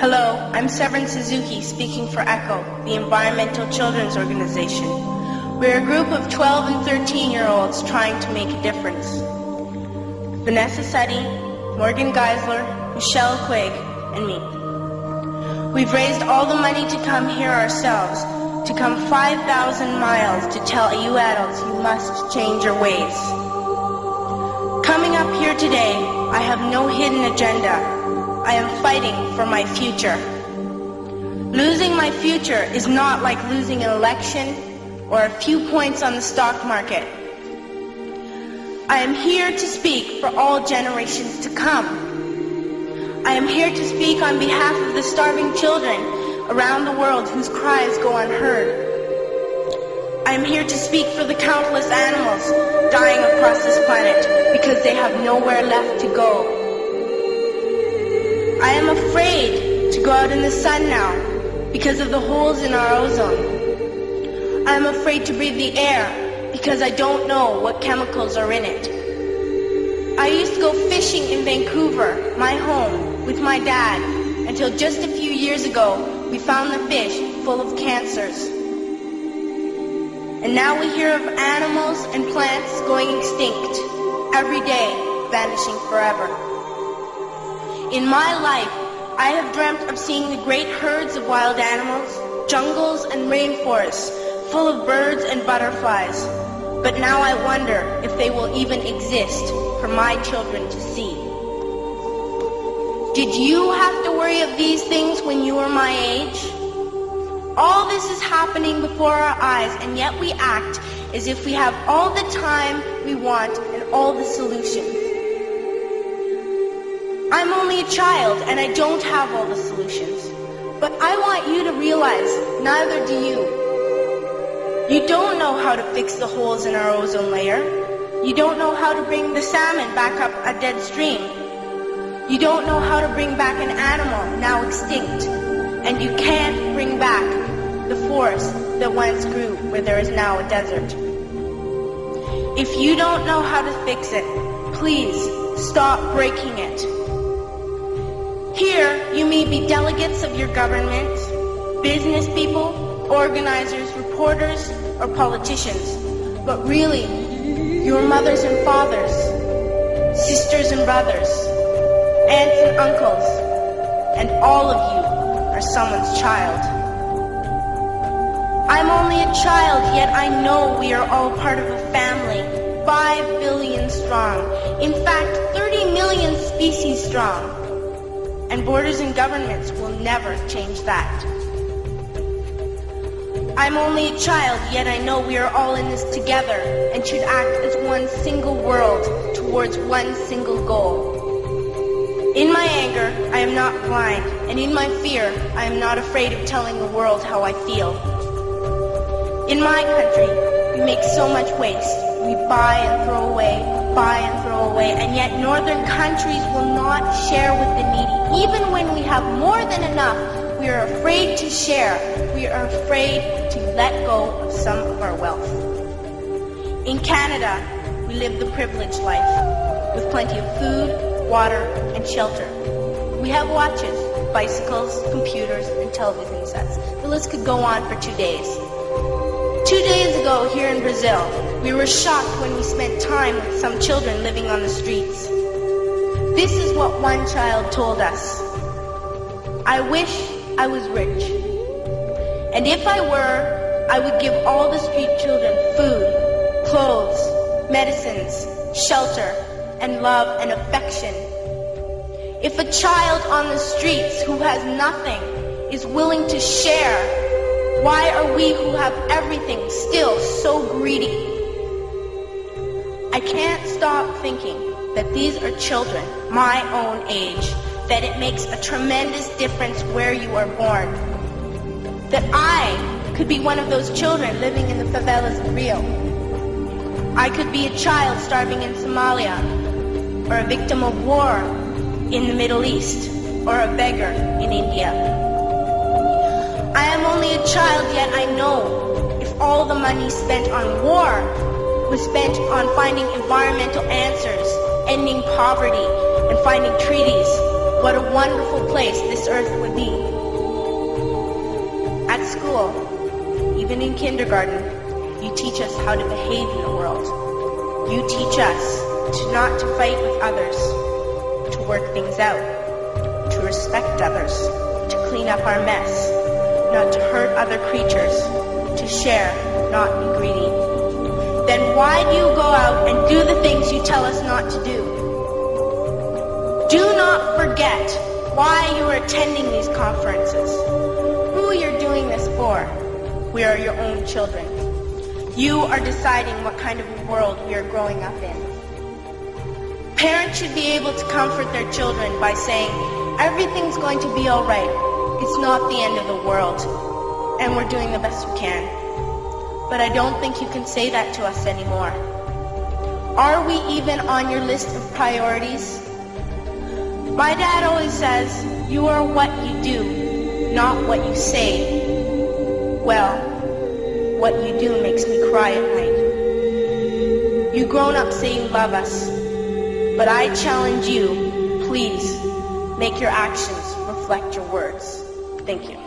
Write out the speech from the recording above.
Hello, I'm Severin Suzuki speaking for ECHO, the Environmental Children's Organization. We're a group of 12 and 13-year-olds trying to make a difference. Vanessa Seti, Morgan Geisler, Michelle Quigg, and me. We've raised all the money to come here ourselves, to come 5,000 miles to tell you adults you must change your ways. Coming up here today, I have no hidden agenda. I am fighting for my future. Losing my future is not like losing an election or a few points on the stock market. I am here to speak for all generations to come. I am here to speak on behalf of the starving children around the world whose cries go unheard. I am here to speak for the countless animals dying across this planet because they have nowhere left to go. I am afraid to go out in the sun now because of the holes in our ozone. I am afraid to breathe the air because I don't know what chemicals are in it. I used to go fishing in Vancouver, my home, with my dad, until just a few years ago we found the fish full of cancers. And now we hear of animals and plants going extinct, every day vanishing forever. In my life, I have dreamt of seeing the great herds of wild animals, jungles and rainforests full of birds and butterflies. But now I wonder if they will even exist for my children to see. Did you have to worry of these things when you were my age? All this is happening before our eyes, and yet we act as if we have all the time we want and all the solutions. I'm only a child and I don't have all the solutions. But I want you to realize, neither do you. You don't know how to fix the holes in our ozone layer. You don't know how to bring the salmon back up a dead stream. You don't know how to bring back an animal now extinct. And you can't bring back the forest that once grew where there is now a desert. If you don't know how to fix it, please stop breaking it. Here, you may be delegates of your government, business people, organizers, reporters, or politicians, but really, your mothers and fathers, sisters and brothers, aunts and uncles, and all of you are someone's child. I'm only a child, yet I know we are all part of a family, 5 billion strong, in fact, 30 million species strong. And borders and governments will never change that. I'm only a child, yet I know we are all in this together and should act as one single world towards one single goal. In my anger, I am not blind, and in my fear, I am not afraid of telling the world how I feel. In my country, we make so much waste. We buy and throw away, and yet northern countries will not share with the needy. Even when we have more than enough, we are afraid to share. We are afraid to let go of some of our wealth. In Canada, we live the privileged life, with plenty of food, water, and shelter. We have watches, bicycles, computers, and television sets. The list could go on for 2 days. 2 days ago, here in Brazil, we were shocked when we spent time with some children living on the streets. This is what one child told us. I wish I was rich. And if I were, I would give all the street children food, clothes, medicines, shelter, and love and affection. If a child on the streets who has nothing is willing to share, why are we who have everything still so greedy? I can't stop thinking that these are children my own age, that it makes a tremendous difference where you are born. That I could be one of those children living in the favelas of Rio. I could be a child starving in Somalia, or a victim of war in the Middle East, or a beggar in India. I am only a child, yet I know if all the money spent on war was spent on finding environmental answers, ending poverty, and finding treaties, what a wonderful place this earth would be. At school, even in kindergarten, you teach us how to behave in the world. You teach us not to fight with others, to work things out, to respect others, to clean up our mess, not to hurt other creatures, to share, not be greedy. Then why do you go out and do the things you tell us not to do? Do not forget why you are attending these conferences, who you're doing this for. We are your own children. You are deciding what kind of world we are growing up in. Parents should be able to comfort their children by saying, everything's going to be all right. It's not the end of the world, and we're doing the best we can. But I don't think you can say that to us anymore. Are we even on your list of priorities? My dad always says, you are what you do, not what you say. Well, what you do makes me cry at night. You grown-ups say you love us, but I challenge you, please, make your actions reflect your words. Thank you.